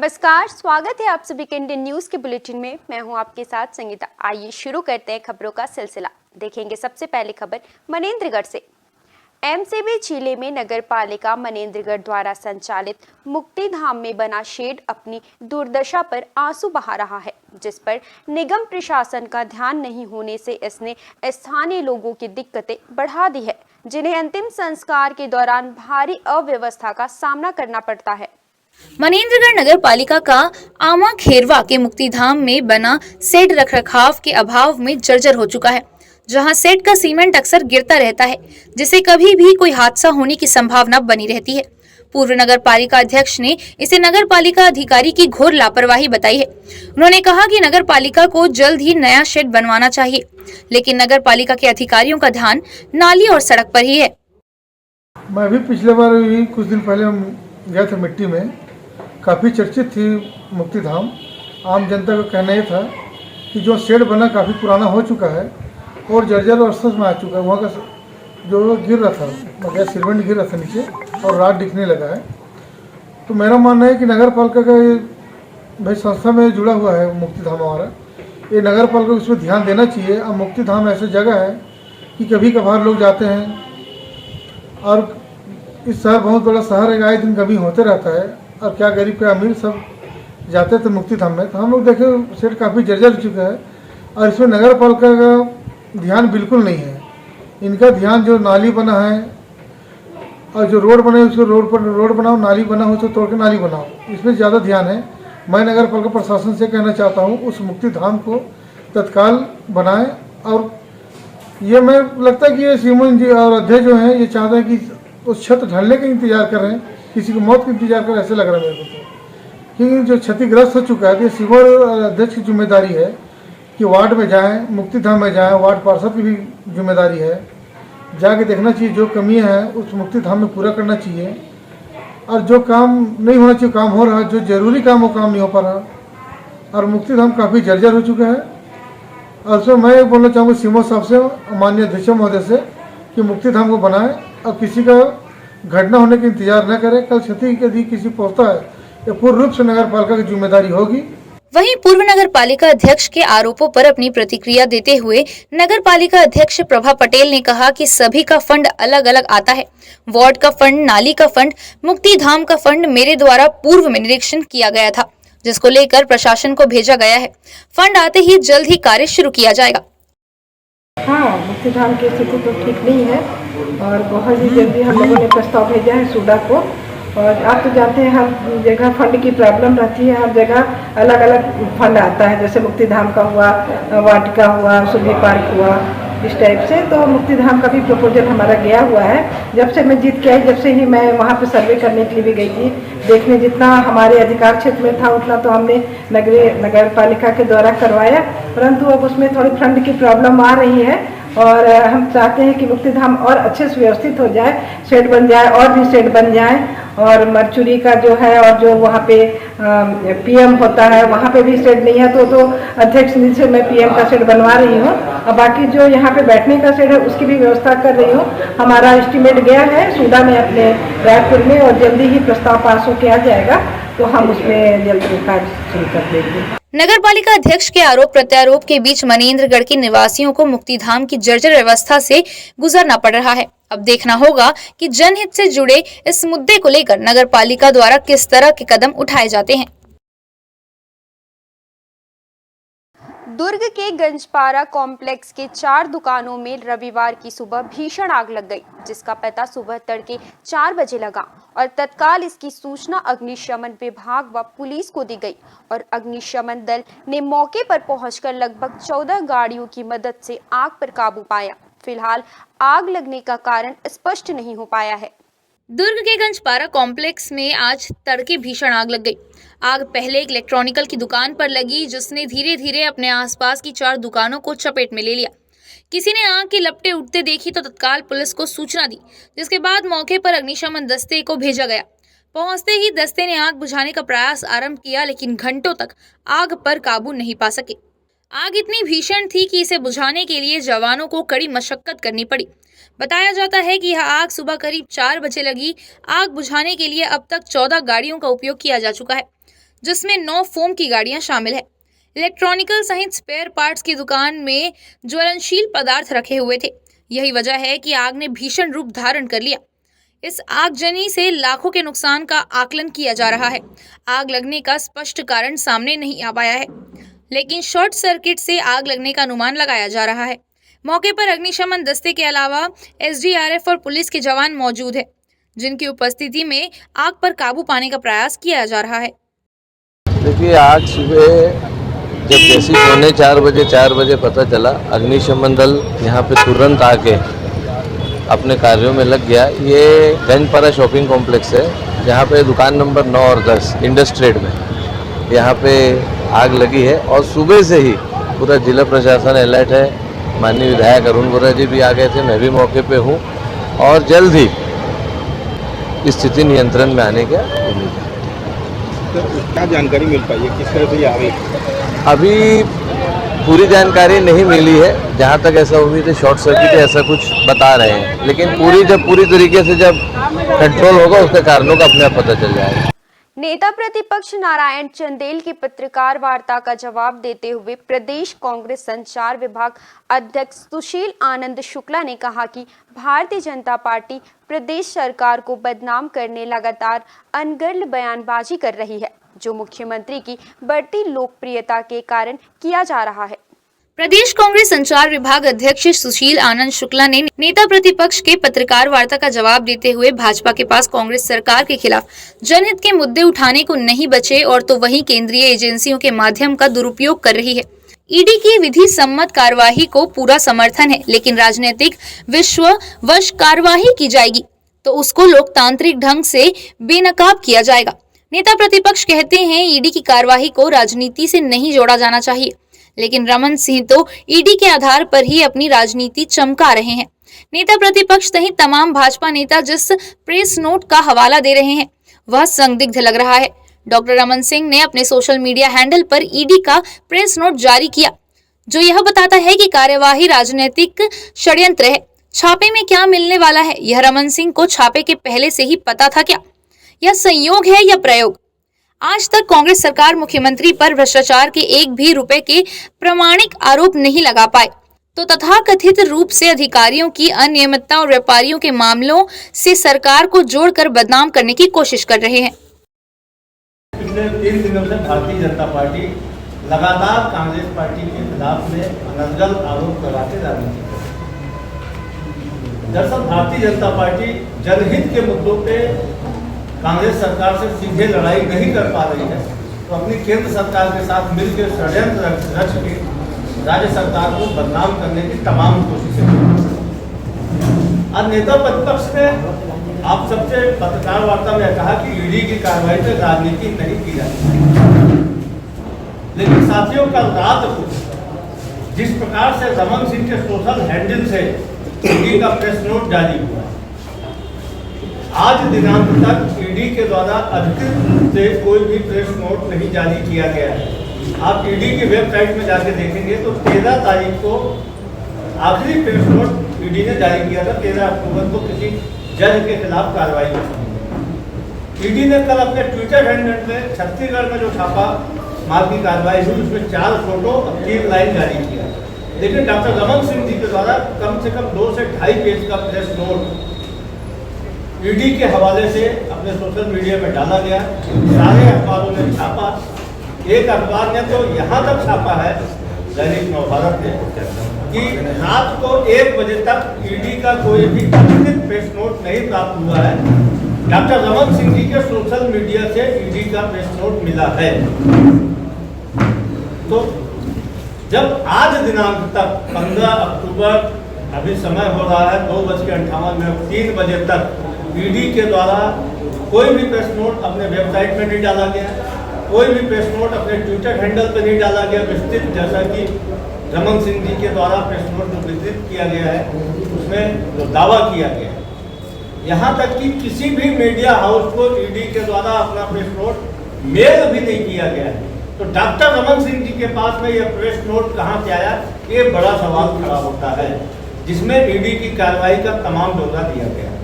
नमस्कार, स्वागत है आप सभी के इंडियन न्यूज के बुलेटिन में। मैं हूं आपके साथ संगीता। आइए शुरू करते हैं खबरों का सिलसिला। देखेंगे सबसे पहले खबर मनेंद्रगढ़ से। एमसीबी जिले में नगर पालिका मनेंद्रगढ़ द्वारा संचालित मुक्ति धाम में बना शेड अपनी दुर्दशा पर आंसू बहा रहा है, जिस पर निगम प्रशासन का ध्यान नहीं होने से इसने स्थानीय लोगों की दिक्कतें बढ़ा दी है, जिन्हें अंतिम संस्कार के दौरान भारी अव्यवस्था का सामना करना पड़ता है। मनेंद्रगढ़ नगर पालिका का आमा खेरवा के मुक्तिधाम में बना सेड रखरखाव के अभाव में जर्जर हो चुका है, जहां सेड का सीमेंट अक्सर गिरता रहता है, जिससे कभी भी कोई हादसा होने की संभावना बनी रहती है। पूर्व नगर पालिका अध्यक्ष ने इसे नगर पालिका अधिकारी की घोर लापरवाही बताई है। उन्होंने कहा कि नगर पालिका को जल्द ही नया शेड बनवाना चाहिए, लेकिन नगर पालिका के अधिकारियों का ध्यान नाली और सड़क पर ही है। मैं भी पिछले बार भी कुछ दिन पहले गया था, मिट्टी में काफ़ी चर्चित थी मुक्ति धाम। आम जनता का कहना ये था कि जो शेड बना काफ़ी पुराना हो चुका है और जर्जर अवस्था में आ चुका है। वहाँ का जो गिर रहा था, मतलब सीमेंट गिर रहा था नीचे और रात दिखने लगा है। तो मेरा मानना है कि नगर पालिका का ये भाई संस्था में जुड़ा हुआ है मुक्ति धाम हमारा, ये नगर पालिका को इस पर ध्यान देना चाहिए। अब मुक्ति धाम ऐसी जगह है कि कभी कभार लोग जाते हैं और इस शहर बहुत बड़ा शहर है, आए दिन कभी होते रहता है और क्या गरीब क्या अमीर सब जाते थे मुक्ति धाम में। तो हम लोग देखे शेड काफ़ी जर्जर हो चुका है और इसमें नगर पालिका का ध्यान बिल्कुल नहीं है। इनका ध्यान जो नाली बना है और जो रोड बने उसको रोड बनाओ, नाली बना हो तो तोड़ के नाली बनाओ, इसमें ज़्यादा ध्यान है। मैं नगर पालिका प्रशासन से कहना चाहता हूँ उस मुक्ति धाम को तत्काल बनाएं। और ये मैं लगता है कि ये सीमन जी और अध्यक्ष जो हैं ये चाहते हैं कि उस छत ढलने का इंतजार कर रहे हैं, किसी की मौत का इंतजार कर रहे हैं, ऐसे लग रहा है मेरे को। क्योंकि जो क्षतिग्रस्त हो चुका है तो सीवर अध्यक्ष की जिम्मेदारी है कि वार्ड में जाएं, मुक्ति धाम में जाएं, वार्ड पार्षद की भी जिम्मेदारी है, जाके देखना चाहिए जो कमी है उस मुक्ति धाम में पूरा करना चाहिए। और जो काम नहीं होना चाहिए काम हो रहा है, जो जरूरी काम वो काम नहीं हो पा रहा और मुक्ति धाम काफ़ी जर्जर हो चुका है। और उसमें मैं बोलना चाहूँगा सीमो साहब से, माननीय अध्यक्ष महोदय से, कि मुक्ति धाम को बनाएं और किसी का घटना होने का इंतजार न करें। कल क्षति यदि किसी पहुंचता है तो पूर्ण रूप से नगर पालिका की जिम्मेदारी होगी। वहीं पूर्व नगर पालिका अध्यक्ष के आरोपों पर अपनी प्रतिक्रिया देते हुए नगर पालिका अध्यक्ष प्रभा पटेल ने कहा कि सभी का फंड अलग अलग आता है। वार्ड का फंड, नाली का फंड, मुक्ति धाम का फंड मेरे द्वारा पूर्व में निरीक्षण किया गया था, जिसको लेकर प्रशासन को भेजा गया है। फंड आते ही जल्द ही कार्य शुरू किया जाएगा। हाँ, मुक्ति धाम की स्थिति तो ठीक नहीं है और बहुत ही जल्दी हम लोगों ने प्रस्ताव भेजा है सूडा को। और आप तो जानते हैं हर जगह फंड की प्रॉब्लम रहती है, हर जगह अलग अलग फंड आता है, जैसे मुक्ति धाम का हुआ, वाटिका हुआ, सुबी पार्क हुआ, इस टाइप से। तो मुक्ति धाम का भी प्रपोजल हमारा गया हुआ है। जब से मैं जीत के आई, जब से ही मैं वहाँ पे सर्वे करने के लिए भी गई थी, देखने जितना हमारे अधिकार क्षेत्र में था उतना तो हमने नगर पालिका के द्वारा करवाया, परंतु अब उसमें थोड़ी फंड की प्रॉब्लम आ रही है और हम चाहते हैं कि मुक्ति धाम और अच्छे से व्यवस्थित हो जाए, शेड बन जाए और भी शेड बन जाए। और मरचुरी का जो है और जो वहाँ पे पीएम होता है वहाँ पे भी शेड नहीं है, तो अध्यक्ष निधि से मैं पीएम का शेड बनवा रही हूँ और बाकी जो यहाँ पे बैठने का शेड है उसकी भी व्यवस्था कर रही हूँ। हमारा एस्टीमेट गया है सूडा में अपने रायपुर में और जल्दी ही प्रस्ताव पास होकर आ जाएगा, तो हम उसमें जल्दी कार्य शुरू कर देंगे। नगर पालिका अध्यक्ष के आरोप प्रत्यारोप के बीच मनेंद्रगढ़ के निवासियों को मुक्ति धाम की जर्जर व्यवस्था से गुजरना पड़ रहा है। अब देखना होगा कि जनहित से जुड़े इस मुद्दे को लेकर नगर पालिका द्वारा किस तरह के कदम उठाए जाते हैं। दुर्ग के गंजपारा कॉम्प्लेक्स के 4 दुकानों में रविवार की सुबह भीषण आग लग गई, जिसका पता सुबह तड़के 4 बजे लगा और तत्काल इसकी सूचना अग्निशमन विभाग व पुलिस को दी गई और अग्निशमन दल ने मौके पर पहुंचकर लगभग 14 गाड़ियों की मदद से आग पर काबू पाया। फिलहाल आग लगने का कारण स्पष्ट नहीं हो पाया है। दुर्ग के गंजपारा कॉम्प्लेक्स में आज तड़के भीषण आग लग गई। आग पहले एक इलेक्ट्रॉनिकल की दुकान पर लगी, जिसने धीरे धीरे अपने आसपास की 4 दुकानों को चपेट में ले लिया। किसी ने आग की लपटें उठते देखी तो तत्काल पुलिस को सूचना दी, जिसके बाद मौके पर अग्निशमन दस्ते को भेजा गया। पहुंचते ही दस्ते ने आग बुझाने का प्रयास आरंभ किया, लेकिन घंटों तक आग पर काबू नहीं पा सके। आग इतनी भीषण थी कि इसे बुझाने के लिए जवानों को कड़ी मशक्कत करनी पड़ी। बताया जाता है कि यह आग सुबह करीब 4 बजे लगी। आग बुझाने के लिए अब तक 14 गाड़ियों का उपयोग किया जा चुका है। जिसमें 9 फोम की गाड़ियां शामिल है। इलेक्ट्रॉनिकल सहित स्पेयर पार्ट्स की दुकान में ज्वलनशील पदार्थ रखे हुए थे। यही वजह है कि आग ने भीषण रूप धारण कर लिया। इस आगजनी से लाखों के नुकसान का आकलन किया जा रहा है। आग लगने का स्पष्ट कारण सामने नहीं आ पाया है, लेकिन शॉर्ट सर्किट से आग लगने का अनुमान लगाया जा रहा है। मौके पर अग्निशमन दस्ते के अलावा एसडीआरएफ और पुलिस के जवान मौजूद है, जिनकी उपस्थिति में आग पर काबू पाने का प्रयास किया जा रहा है। देखिए, आज सुबह जब जैसे पौने 4 बजे पता चला, अग्निशमन दल यहाँ पे तुरंत आके अपने कार्यों में लग गया। ये गंजपारा शॉपिंग कॉम्प्लेक्स है, जहाँ पे दुकान नंबर 9 और 10 इंडस्ट्रेड में यहाँ पे आग लगी है और सुबह से ही पूरा जिला प्रशासन अलर्ट है। माननीय विधायक अरुण गोरा जी भी आ गए थे, मैं भी मौके पे हूँ और जल्द ही स्थिति नियंत्रण में आने का उम्मीद है। तो क्या जानकारी मिल पाई है, किस तरह से ये आगे? अभी पूरी जानकारी नहीं मिली है। जहाँ तक ऐसा उम्मीद है शॉर्ट सर्किट है, ऐसा कुछ बता रहे हैं, लेकिन पूरी तरीके से जब कंट्रोल होगा उसके कारणों का अपने आप पता चल जाएगा। नेता प्रतिपक्ष नारायण चंदेल की पत्रकार वार्ता का जवाब देते हुए प्रदेश कांग्रेस संचार विभाग अध्यक्ष सुशील आनंद शुक्ला ने कहा कि भारतीय जनता पार्टी प्रदेश सरकार को बदनाम करने लगातार अनर्गल बयानबाजी कर रही है, जो मुख्यमंत्री की बढ़ती लोकप्रियता के कारण किया जा रहा है। प्रदेश कांग्रेस संचार विभाग अध्यक्ष सुशील आनंद शुक्ला ने नेता प्रतिपक्ष के पत्रकार वार्ता का जवाब देते हुए भाजपा के पास कांग्रेस सरकार के खिलाफ जनहित के मुद्दे उठाने को नहीं बचे और तो वहीं केंद्रीय एजेंसियों के माध्यम का दुरुपयोग कर रही है। ईडी की विधि सम्मत कार्यवाही को पूरा समर्थन है, लेकिन राजनीतिक विश्ववश कार्यवाही की जाएगी तो उसको लोकतांत्रिक ढंग से बेनकाब किया जाएगा। नेता प्रतिपक्ष कहते हैं ईडी की कार्यवाही को राजनीति से नहीं जोड़ा जाना चाहिए, लेकिन रमन सिंह तो ईडी के आधार पर ही अपनी राजनीति चमका रहे हैं। नेता प्रतिपक्ष सहित तमाम भाजपा नेता जिस प्रेस नोट का हवाला दे रहे हैं वह संदिग्ध लग रहा है। डॉक्टर रमन सिंह ने अपने सोशल मीडिया हैंडल पर ईडी का प्रेस नोट जारी किया, जो यह बताता है कि कार्यवाही राजनीतिक षड्यंत्र है। छापे में क्या मिलने वाला है, यह रमन सिंह को छापे के पहले से ही पता था क्या? यह संयोग है या प्रयोग? आज तक कांग्रेस सरकार मुख्यमंत्री पर भ्रष्टाचार के 1 भी रुपए के प्रमाणिक आरोप नहीं लगा पाए, तो तथाकथित रूप से अधिकारियों की अनियमितता और व्यापारियों के मामलों से सरकार को जोड़कर बदनाम करने की कोशिश कर रहे हैं। पिछले 3 दिनों से भारतीय जनता पार्टी लगातार कांग्रेस पार्टी के खिलाफ में अनर्गल आरोप लगाते राजनीति कर रही है। दरअसल भारतीय जनता पार्टी जनहित के मुद्दों पे कांग्रेस सरकार से सीधे लड़ाई नहीं कर पा रही है, तो अपनी केंद्र सरकार के साथ मिलकर षड्यंत्र रच के राज्य सरकार को बदनाम करने की तमाम कोशिशें कर रही है। आज नेता प्रतिपक्ष ने आप सबसे पत्रकार वार्ता में कहा कि ईडी की कार्रवाई पे राजनीति नहीं की जाती, लेकिन साथियों कल रात को जिस प्रकार से रमन सिंह के सोशल हैंडल से ईडी का प्रेस नोट जारी हुआ, आज दिनांक तक ईडी के द्वारा अधिकृत रूप से कोई भी प्रेस नोट नहीं जारी किया गया है। आप ईडी की वेबसाइट में जाके देखेंगे तो 13 तारीख को आखिरी प्रेस नोट ईडी ने जारी किया था। 13 अक्टूबर को किसी जज के खिलाफ कार्रवाई की। ईडी ने कल अपने ट्विटर हैंडल में छत्तीसगढ़ में जो छापा मार की कार्रवाई हुई उसमें 4 फोटो और 3 लाइन जारी किया, लेकिन डॉक्टर रमन सिंह जी के द्वारा कम से कम 2 से 2.5 पेज का प्रेस नोट ईडी के हवाले से अपने सोशल मीडिया में डाला गया। सारे अखबारों ने छापा। एक अखबार ने तो यहाँ तक छापा है, दैनिक नवभारत ने, कि रात को 1 बजे तक ईडी का कोई भी अधिकृत प्रेस नोट नहीं प्राप्त हुआ है। डॉक्टर रमन सिंह जी के सोशल मीडिया से ईडी का प्रेस नोट मिला है। तो जब आज दिनांक तक 15 अक्टूबर अभी समय हो रहा है 2:58, 3 बजे तक ईडी के द्वारा कोई भी प्रेस नोट अपने वेबसाइट में नहीं डाला गया, कोई भी प्रेस नोट अपने ट्विटर हैंडल पर नहीं डाला गया विस्तृत, जैसा कि रमन सिंह जी के द्वारा प्रेस नोट जो विस्तृत किया गया है उसमें जो दावा किया गया है। यहाँ तक कि किसी भी मीडिया हाउस को ईडी के द्वारा अपना प्रेस नोट मेल भी नहीं किया गया है। तो डॉक्टर रमन सिंह जी के पास में यह प्रेस नोट कहाँ से आया, ये बड़ा सवाल खड़ा होता है, जिसमें ईडी की कार्रवाई का तमाम ब्यौरा दिया गया है।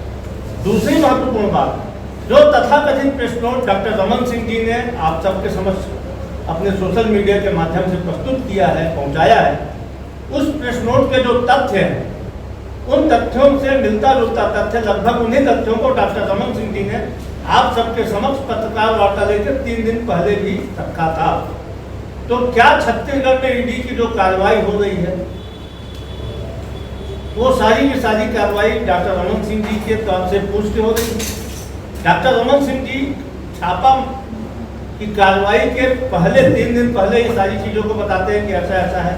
दूसरी महत्वपूर्ण बात, जो तथाकथित press note doctor Raman Singh ji ने आप सबके समक्ष अपने सोशल मीडिया के माध्यम से प्रस्तुत किया है, पहुंचाया है, उस प्रेस नोट के जो तथ्य हैं उन तथ्यों से मिलता जुलता तथ्य, लगभग उन्हीं तथ्यों को डॉक्टर रमन सिंह जी ने आप सबके समक्ष पत्रकार वार्ता लेकर 3 दिन पहले भी रखा था। तो क्या छत्तीसगढ़ में ईडी की जो कार्रवाई हो रही है वो सारी की सारी कार्रवाई डॉक्टर रमन सिंह जी के तरफ से पूछ के हो रही है? डॉक्टर रमन सिंह जी छापा की कार्रवाई के पहले 3 दिन पहले ये सारी चीजों को बताते हैं कि ऐसा ऐसा है।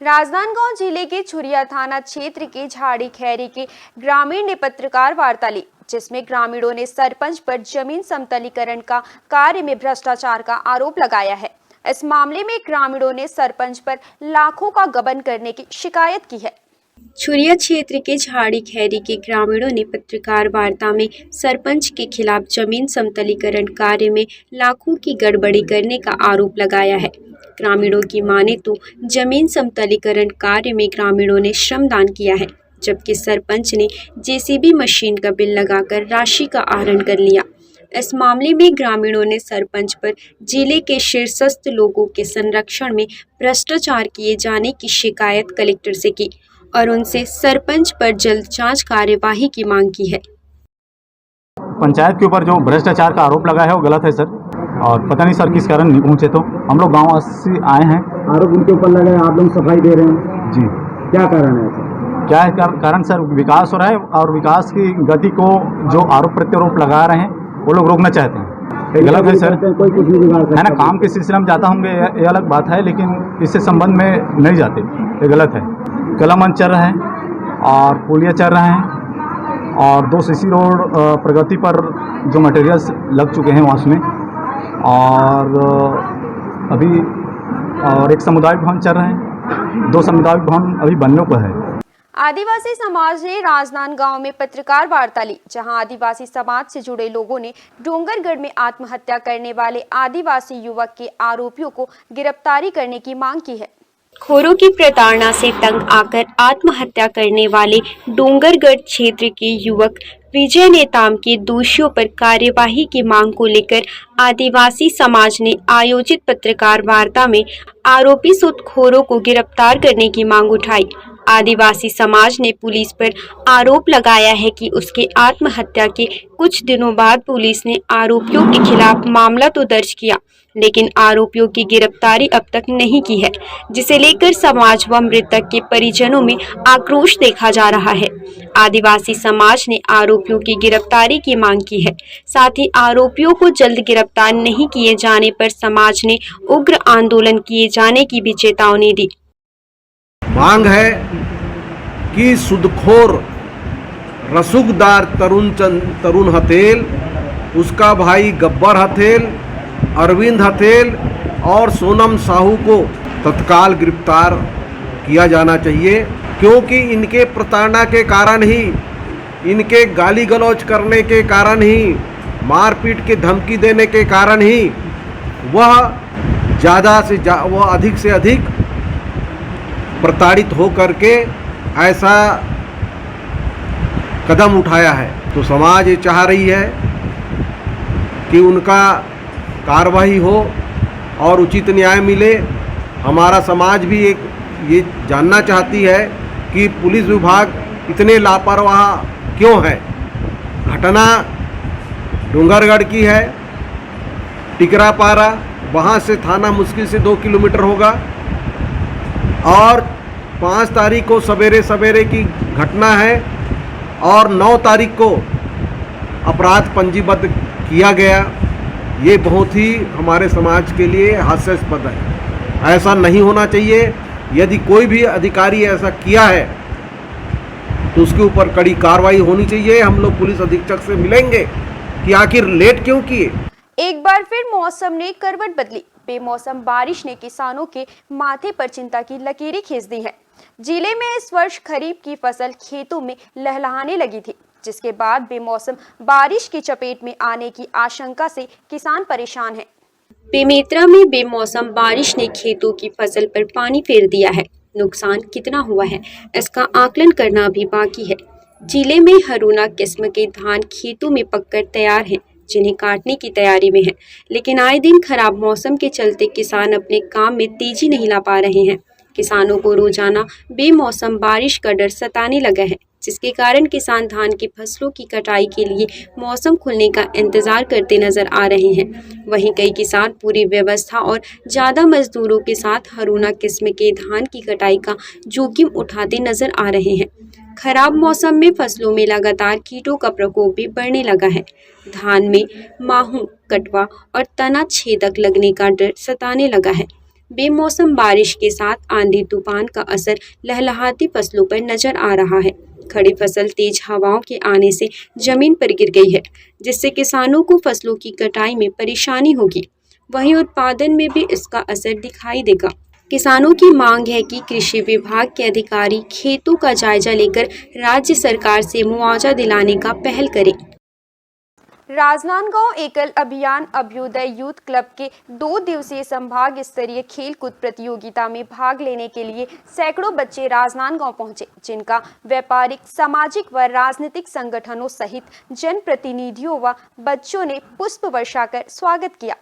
राजनांदगांव जिले के छुरिया थाना क्षेत्र के झाड़ी खैरी के ग्रामीण ने पत्रकार वार्ता ली, जिसमें ग्रामीणों ने सरपंच पर जमीन समतलीकरण का कार्य में भ्रष्टाचार का आरोप लगाया है। इस मामले में ग्रामीणों ने सरपंच पर लाखों का गबन करने की शिकायत की है। छुरिया क्षेत्र के झाड़ी खैरी के ग्रामीणों ने पत्रकार वार्ता में सरपंच के खिलाफ जमीन समतलीकरण कार्य में लाखों की गड़बड़ी करने का आरोप लगाया है। ग्रामीणों की माने तो जमीन समतलीकरण कार्य में ग्रामीणों ने श्रमदान किया है, जबकि सरपंच ने जेसीबी मशीन का बिल लगाकर राशि का आहरण कर लिया। इस मामले में ग्रामीणों ने सरपंच पर जिले के शीर्षस्थ लोगों के संरक्षण में भ्रष्टाचार किए जाने की शिकायत कलेक्टर से की और उनसे सरपंच पर जल्द जांच कार्यवाही की मांग की है। पंचायत के ऊपर जो भ्रष्टाचार का आरोप लगा है वो गलत है सर, और पता नहीं सर किस कारण नहीं पहुंचे। तो हम लोग गाँव से आए हैं। आरोप उनके ऊपर लगा है, आप लोग सफाई दे रहे हैं जी। क्या कारण है ऐसा? क्या है कारण सर? विकास हो रहा है और विकास की गति को जो आरोप प्रत्यारोप लगा रहे हैं वो लोग रोकना चाहते हैं। ये गलत है सर। कोई कुछ नहीं बिगाड़ सकता है ना, काम के सिलसिले में जाता होंगे ये अलग बात है, लेकिन इससे संबंध में नहीं जाते, ये गलत है। कलामंच चल रहे हैं और पुलिया चल रहे हैं और 2 सीसी रोड प्रगति पर जो मटेरियल्स लग चुके हैं वहाँ में, और अभी और एक सामुदायिक भवन चल रहे हैं, 2 सामुदायिक भवन अभी बनने को है। आदिवासी समाज ने राजनांदगांव में पत्रकार वार्ता ली, जहां आदिवासी समाज से जुड़े लोगों ने डोंगरगढ़ में आत्महत्या करने वाले आदिवासी युवक के आरोपियों को गिरफ्तारी करने की मांग की है। खोरों की प्रताड़ना से तंग आकर आत्महत्या करने वाले डोंगरगढ़ क्षेत्र के युवक विजय नेताम के दोषियों पर कार्यवाही की मांग को लेकर आदिवासी समाज ने आयोजित पत्रकार वार्ता में आरोपी सूदखोरों को गिरफ्तार करने की मांग उठाई। आदिवासी समाज ने पुलिस पर आरोप लगाया है कि उसके आत्महत्या के कुछ दिनों बाद पुलिस ने आरोपियों के खिलाफ मामला तो दर्ज किया, लेकिन आरोपियों की गिरफ्तारी अब तक नहीं की है, जिसे लेकर समाज व मृतक के परिजनों में आक्रोश देखा जा रहा है। आदिवासी समाज ने आरोपियों की गिरफ्तारी की मांग की है। साथ ही आरोपियों को जल्द गिरफ्तार नहीं किए जाने पर समाज ने उग्र आंदोलन किए जाने की भी चेतावनी दी। मांग है कि सूदखोर रसूखदार तरुण हथेल, उसका भाई गब्बर हथेल, अरविंद हथेल और सोनम साहू को तत्काल गिरफ्तार किया जाना चाहिए, क्योंकि इनके प्रताड़ना के कारण ही, इनके गाली गलौज करने के कारण ही, मारपीट की धमकी देने के कारण ही वह अधिक से अधिक प्रताड़ित हो करके ऐसा कदम उठाया है। तो समाज ये चाह रही है कि उनका कार्रवाई हो और उचित न्याय मिले। हमारा समाज भी ये जानना चाहती है कि पुलिस विभाग इतने लापरवाह क्यों है। घटना डोंगरगढ़ की है, टिकरापारा, वहाँ से थाना मुश्किल से 2 किलोमीटर होगा, और 5 तारीख को सवेरे की घटना है और 9 तारीख को अपराध पंजीबद्ध किया गया। ये बहुत ही हमारे समाज के लिए हास्यास्पद है। ऐसा नहीं होना चाहिए। यदि कोई भी अधिकारी ऐसा किया है तो उसके ऊपर कड़ी कार्रवाई होनी चाहिए। हम लोग पुलिस अधीक्षक से मिलेंगे कि आखिर लेट क्यों किए। एक बार फिर मौसम ने करवट बदली। बेमौसम बारिश ने किसानों के माथे पर चिंता की लकीरें खींच दी है। जिले में इस वर्ष खरीफ की फसल खेतों में लहलहाने लगी थी, जिसके बाद बेमौसम बारिश की चपेट में आने की आशंका से किसान परेशान हैं। बेमेतरा में बेमौसम बारिश ने खेतों की फसल पर पानी फेर दिया है। नुकसान कितना हुआ है इसका आकलन करना भी बाकी है। जिले में हरूना किस्म के धान खेतों में पककर तैयार हैं, जिन्हें काटने की तैयारी में है, लेकिन आए दिन खराब मौसम के चलते किसान अपने काम में तेजी नहीं ला पा रहे हैं। किसानों को रोजाना बेमौसम बारिश का डर सताने लगा है, जिसके कारण किसान धान की फसलों की कटाई के लिए मौसम खुलने का इंतजार करते नजर आ रहे हैं। वहीं कई किसान पूरी व्यवस्था और ज़्यादा मजदूरों के साथ हरूना किस्म के धान की कटाई का जोखिम उठाते नजर आ रहे हैं। खराब मौसम में फसलों में लगातार कीटों का प्रकोप भी बढ़ने लगा है। धान में माहू, कटवा और तना छेदक लगने का डर सताने लगा है। बेमौसम बारिश के साथ आंधी तूफान का असर लहलहाती फसलों पर नजर आ रहा है। खड़ी फसल तेज हवाओं के आने से जमीन पर गिर गई है, जिससे किसानों को फसलों की कटाई में परेशानी होगी। वहीं उत्पादन में भी इसका असर दिखाई देगा। किसानों की मांग है कि कृषि विभाग के अधिकारी खेतों का जायजा लेकर राज्य सरकार से मुआवजा दिलाने का पहल करें। राजनांदगांव एकल अभियान अभ्युदय यूथ क्लब के 2 दिवसीय संभाग स्तरीय खेलकूद प्रतियोगिता में भाग लेने के लिए सैकड़ों बच्चे राजनांदगांव पहुंचे, जिनका व्यापारिक, सामाजिक व राजनीतिक संगठनों सहित जनप्रतिनिधियों व बच्चों ने पुष्प वर्षा कर स्वागत किया।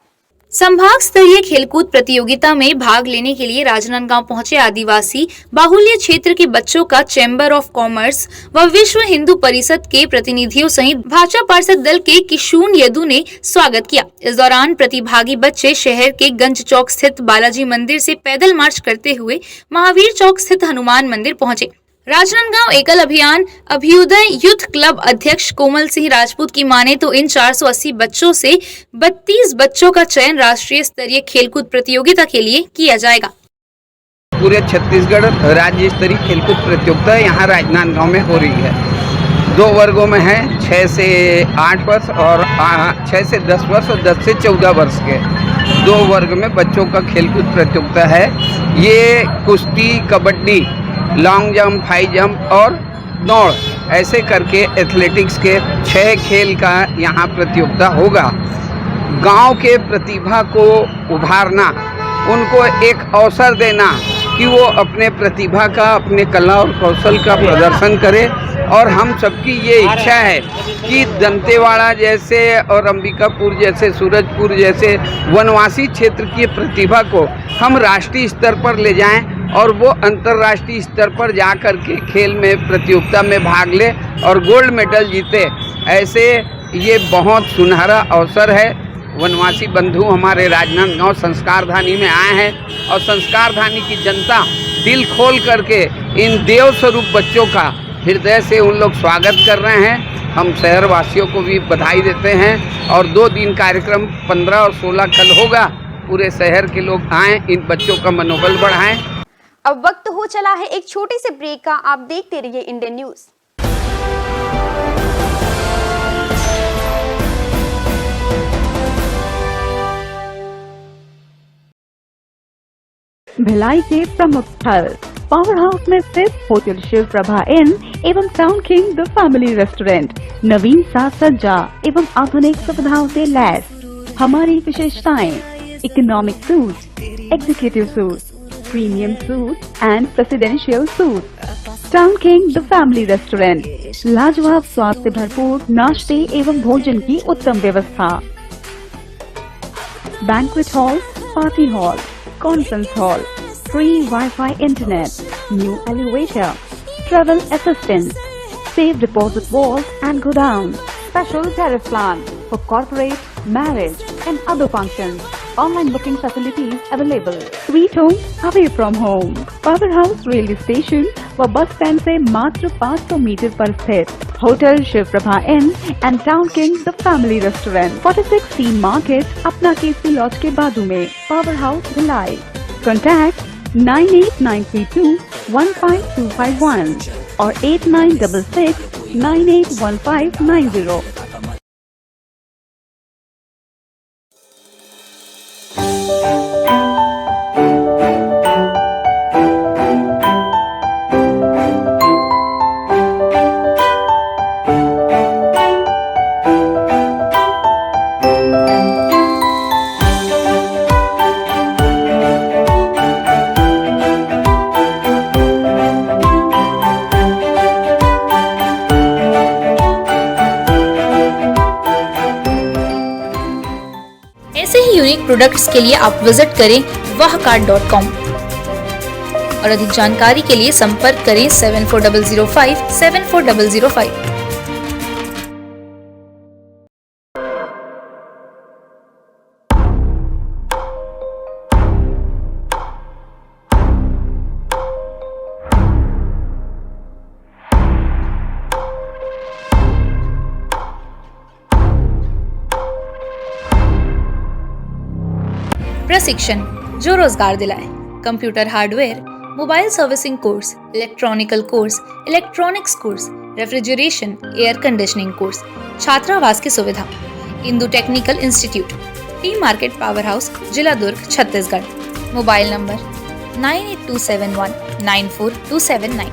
संभाग स्तरीय खेलकूद प्रतियोगिता में भाग लेने के लिए राजनांदगांव पहुंचे आदिवासी बाहुल्य क्षेत्र के बच्चों का चैम्बर ऑफ कॉमर्स व विश्व हिंदू परिषद के प्रतिनिधियों सहित भाजपा पार्षद दल के किशुन यदु ने स्वागत किया। इस दौरान प्रतिभागी बच्चे शहर के गंज चौक स्थित बालाजी मंदिर से पैदल मार्च करते हुए महावीर चौक स्थित हनुमान मंदिर पहुंचे। राजनांदगांव एकल अभियान अभ्युदय यूथ क्लब अध्यक्ष कोमल सिंह राजपूत की माने तो इन 480 बच्चों से 32 बच्चों का चयन राष्ट्रीय स्तरीय खेलकूद प्रतियोगिता के लिए किया जाएगा। पूरे छत्तीसगढ़ राज्य स्तरीय खेलकूद प्रतियोगिता यहाँ राजनांदगांव में हो रही है। 2 वर्गों में है, 6 से 8 वर्ष और 6 से 10 वर्ष और 10 से 14 वर्ष के 2 वर्ग में बच्चों का खेलकूद प्रतियोगिता है। ये कुश्ती, kabaddi, long jump, high jump और दौड़ ऐसे करके एथलेटिक्स के 6 खेल का यहाँ प्रतियोगिता होगा। गांव के प्रतिभा को उभारना, उनको एक अवसर देना कि वो अपने प्रतिभा का, अपने कला और कौशल का प्रदर्शन करे। और हम सबकी ये इच्छा है कि दंतेवाड़ा जैसे और अंबिकापुर जैसे, सूरजपुर जैसे वनवासी क्षेत्र की प्रतिभा को हम राष्ट्रीय स्तर पर ले जाएं और वो अंतर्राष्ट्रीय स्तर पर जा कर के खेल में, प्रतियोगिता में भाग ले और गोल्ड मेडल जीते। ऐसे ये बहुत सुनहरा अवसर है। वनवासी बंधु हमारे राजनांदगांव संस्कारधानी में आए हैं और संस्कारधानी की जनता दिल खोल करके इन देव स्वरूप बच्चों का हृदय से उन लोग स्वागत कर रहे हैं। हम शहर वासियों को भी बधाई देते हैं और 2 दिन कार्यक्रम 15 और 16 कल होगा। पूरे शहर के लोग आएँ, इन बच्चों का मनोबल बढ़ाएं। अब वक्त हो चला है एक छोटे से ब्रेक का। आप देखते रहिए इंडियन न्यूज। भिलाई के प्रमुख स्थल पावर हाउस में स्थित होटल शिव प्रभा इन एवं town king the family restaurant नवीन साज सज्जा एवं आधुनिक सुविधाओं से लैस। हमारी विशेषताएं: economic suite, executive suite, premium suite and presidential suite. Town king the family restaurant, लाजवाब स्वाद से भरपूर नाश्ते एवं भोजन की उत्तम व्यवस्था। Banquet hall, party hall, conference hall, free Wi-Fi internet, new elevator, travel assistance, safe deposit vault and godown, special tariff plan for corporate, marriage and other functions. Online booking facilities available. Sweet home away from home. Power House railway station व bus stand से मात्र 500 metre पर स्थित hotel Shiv Prabha inn and town king the family restaurant, 46 C market, Apna Kesari laws के बाजू में। Power house Bhilai. Contact 9892515251 और 8966981590। Unique products के लिए आप विजिट करें wahcart.com और अधिक जानकारी के लिए संपर्क करें 740005 74005। प्रशिक्षण जो रोजगार दिलाए। Computer hardware, mobile servicing course, electronical course, electronics course, refrigeration, air conditioning course, छात्रावास की सुविधा। Indu technical institute, T market power house, जिला दुर्ग, छत्तीसगढ़। Mobile number 9827194279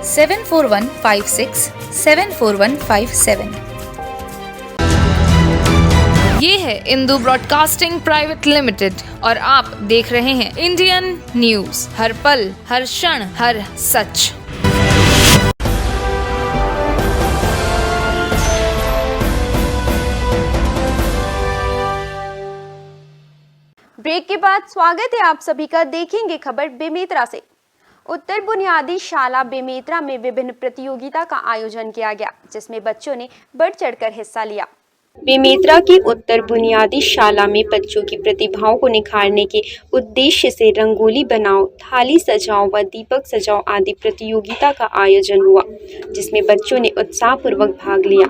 74156 74157। ये है इंदु ब्रॉडकास्टिंग प्राइवेट लिमिटेड और आप देख रहे हैं इंडियन न्यूज, हर पल, हर क्षण, हर सच। ब्रेक के बाद स्वागत है आप सभी का। देखेंगे खबर बेमेतरा से। उत्तर बुनियादी शाला बेमेतरा में विभिन्न प्रतियोगिता का आयोजन किया गया, जिसमें बच्चों ने बढ़ चढ़कर हिस्सा लिया। बेमेतरा की उत्तर बुनियादी शाला में बच्चों की प्रतिभाओं को निखारने के उद्देश्य से रंगोली बनाओ, थाली सजाओ व दीपक सजाओ आदि प्रतियोगिता का आयोजन हुआ, जिसमें बच्चों ने उत्साहपूर्वक भाग लिया।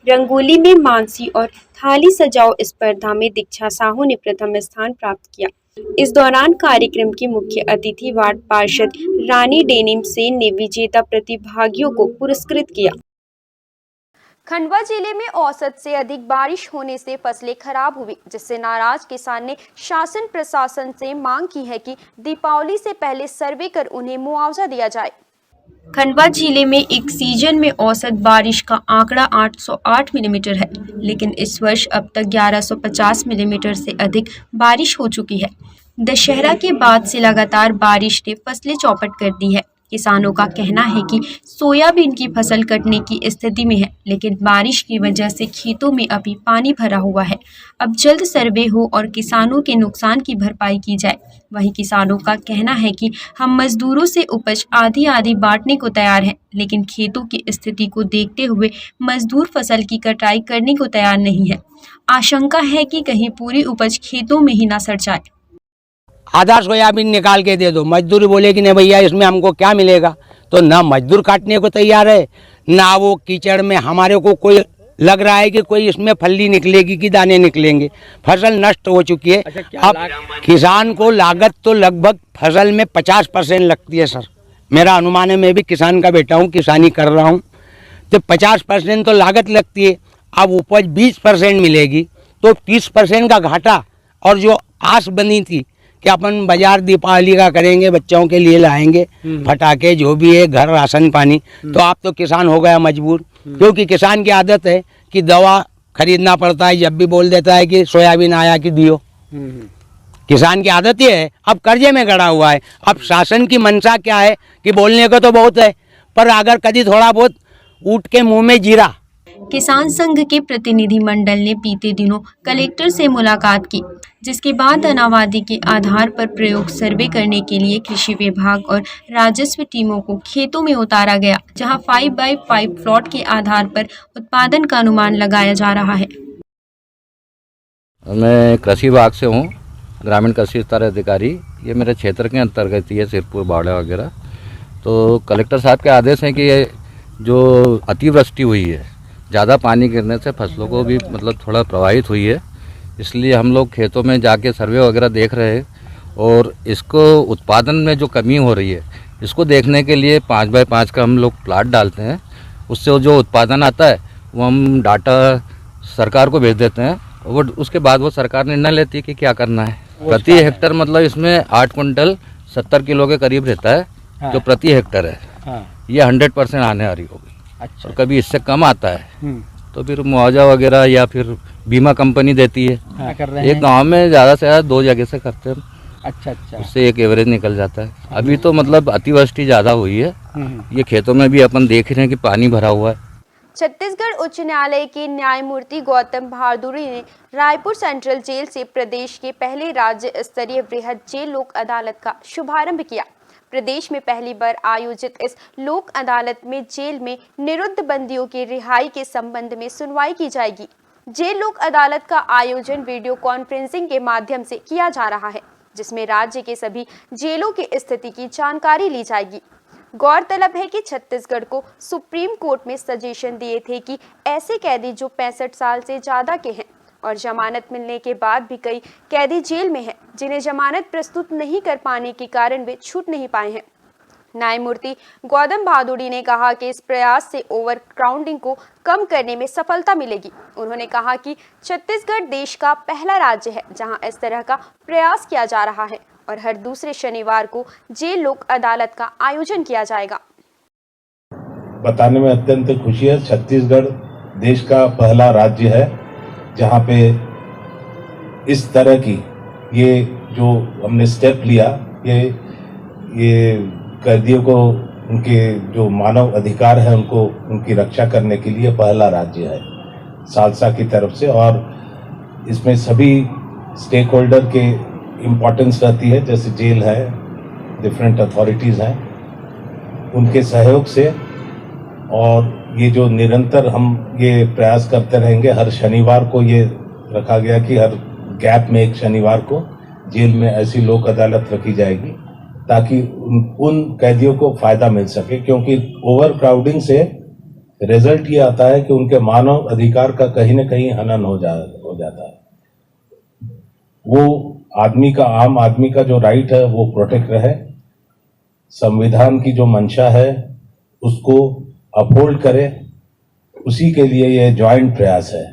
रंगोली में मानसी और थाली सजाओ स्पर्धा में दीक्षा साहू ने प्रथम स्थान प्राप्त किया। इस दौरान कार्यक्रम की मुख्य अतिथि वार्ड पार्षद रानी डेनिम सेन ने विजेता प्रतिभागियों को पुरस्कृत किया। खंडवा जिले में औसत से अधिक बारिश होने से फसलें खराब हुई, जिससे नाराज किसान ने शासन प्रशासन से मांग की है कि दीपावली से पहले सर्वे कर उन्हें मुआवजा दिया जाए। खंडवा जिले में एक सीजन में औसत बारिश का आंकड़ा 808 मिलीमीटर है, लेकिन इस वर्ष अब तक 1150 मिलीमीटर से अधिक बारिश हो चुकी है। दशहरा के बाद से लगातार बारिश ने फसलें चौपट कर दी है। किसानों का कहना है कि सोयाबीन की फसल कटने की स्थिति में है, लेकिन बारिश की वजह से खेतों में अभी पानी भरा हुआ है। अब जल्द सर्वे हो और किसानों के नुकसान की भरपाई की जाए। वहीं किसानों का कहना है कि हम मजदूरों से उपज आधी आधी बांटने को तैयार हैं, लेकिन खेतों की स्थिति को देखते हुए मजदूर फसल की कटाई करने को तैयार नहीं है। आशंका है कि कहीं पूरी उपज खेतों में ही न सड़ जाए। आधा सोयाबीन निकाल के दे दो, मजदूर बोले कि नहीं भैया इसमें हमको क्या मिलेगा, तो ना मजदूर काटने को तैयार है, ना वो कीचड़ में हमारे को कोई लग रहा है कि कोई इसमें फल्ली निकलेगी कि दाने निकलेंगे। फसल नष्ट हो चुकी है। अब किसान को लागत तो लगभग फसल में 50% लगती है सर। मेरा अनुमान है, मैं भी किसान का बेटा हूँ, किसानी कर रहा हूँ, तो 50% तो लागत लगती है। अब उपज 20% मिलेगी तो 30% का घाटा। और जो आस बनी थी कि अपन बाजार दीपावली का करेंगे, बच्चों के लिए लाएंगे फटाके, जो भी है, घर राशन पानी, तो आप तो किसान हो गया मजबूर, क्योंकि किसान की आदत है कि दवा खरीदना पड़ता है, जब भी बोल देता है कि सोयाबीन आया कि दियो। किसान की आदत ये है। अब कर्जे में गड़ा हुआ है। अब शासन की मंशा क्या है कि बोलने को तो बहुत है, पर अगर कभी थोड़ा बहुत ऊँट के मुँह में जीरा। किसान संघ के प्रतिनिधि मंडल ने बीते दिनों कलेक्टर से मुलाकात की, जिसके बाद अनावादी के आधार पर प्रयोग सर्वे करने के लिए कृषि विभाग और राजस्व टीमों को खेतों में उतारा गया, जहां 5x5 प्लॉट के आधार पर उत्पादन का अनुमान लगाया जा रहा है। मैं कृषि विभाग से हूँ, ग्रामीण कृषि स्तर अधिकारी। ये मेरे क्षेत्र के अंतर्गत ही है, सिरपुर, बावड़ा वगैरह। तो कलेक्टर साहब के आदेश हैं कि ये जो अतिवृष्टि हुई है, ज़्यादा पानी गिरने से फसलों को भी मतलब थोड़ा प्रभावित हुई है, इसलिए हम लोग खेतों में जाके सर्वे वगैरह देख रहे हैं। और इसको उत्पादन में जो कमी हो रही है, इसको देखने के लिए 5x5 का हम लोग प्लाट डालते हैं। उससे जो उत्पादन आता है वो हम डाटा सरकार को भेज देते हैं, वो उसके बाद वो सरकार निर्णय लेती है कि क्या करना है। प्रति हेक्टर मतलब इसमें 8 कुंटल 70 किलो के करीब रहता है। हाँ। जो प्रति हेक्टर है, हाँ। ये 100% आने वाली होगी। अच्छा। और कभी इससे कम आता है तो फिर मुआवजा वगैरह या फिर बीमा कंपनी देती है। हाँ, कर रहे हैं। एक गांव में ज़्यादा से ज़्यादा 2 जगह से करते हैं। अच्छा अच्छा। उससे एक एवरेज निकल जाता है। अभी तो मतलब अतिवृष्टि ज़्यादा हुई है, ये खेतों में भी अपन देख रहे हैं कि पानी भरा हुआ है। छत्तीसगढ़ उच्च न्यायालय के न्यायमूर्ति गौतम भादुड़ी ने रायपुर सेंट्रल जेल से प्रदेश के पहले राज्य स्तरीय वृहद जेल लोक अदालत का शुभारंभ किया। प्रदेश में पहली बार आयोजित इस लोक अदालत में जेल में निरुद्ध बंदियों की रिहाई के संबंध में सुनवाई की जाएगी। जेल लोक अदालत का आयोजन वीडियो कॉन्फ्रेंसिंग के माध्यम से किया जा रहा है, जिसमें राज्य के सभी जेलों की स्थिति की जानकारी ली जाएगी। गौरतलब है कि छत्तीसगढ़ को सुप्रीम कोर्ट में सजेशन दिए थे कि ऐसे कैदी जो 65 साल से ज्यादा के हैं और जमानत मिलने के बाद भी कई कैदी जेल में हैं, जिन्हें जमानत प्रस्तुत नहीं कर पाने के कारण वे छूट नहीं पाए हैं। न्यायमूर्ति गौतम भादुड़ी ने कहा कि इस प्रयास से ओवर क्राउडिंग को कम करने में सफलता मिलेगी। उन्होंने कहा कि छत्तीसगढ़ देश का पहला राज्य है जहां इस तरह का प्रयास किया जा रहा है और हर दूसरे शनिवार को जेल लोक अदालत का आयोजन किया जाएगा। बताने में अत्यंत खुशी है। छत्तीसगढ़ देश का पहला राज्य है जहां पे इस तरह की ये जो हमने स्टेप लिया, ये कैदियों को उनके जो मानव अधिकार है उनको उनकी रक्षा करने के लिए पहला राज्य है सालसा की तरफ से। और इसमें सभी स्टेक होल्डर के इम्पोर्टेंस रहती है, जैसे जेल है, डिफरेंट अथॉरिटीज़ हैं, उनके सहयोग से। और ये जो निरंतर हम ये प्रयास करते रहेंगे, हर शनिवार को ये रखा गया कि हर गैप में एक शनिवार को जेल में ऐसी लोक अदालत रखी जाएगी ताकि उन कैदियों को फायदा मिल सके, क्योंकि ओवर क्राउडिंग से रिजल्ट ये आता है कि उनके मानव अधिकार का कहीं न कहीं हनन हो जाता है। वो आदमी का, आम आदमी का जो राइट है वो प्रोटेक्ट रहे, संविधान की जो मंशा है उसको अपहोल्ड करे, उसी के लिए ये जॉइंट प्रयास है।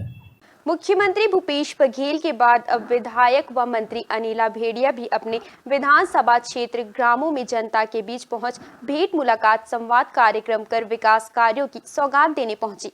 मुख्यमंत्री भूपेश बघेल के बाद अब विधायक व मंत्री अनिला भेड़िया भी अपने विधानसभा क्षेत्र ग्रामों में जनता के बीच पहुंच भेंट मुलाकात संवाद कार्यक्रम कर विकास कार्यों की सौगात देने पहुंची।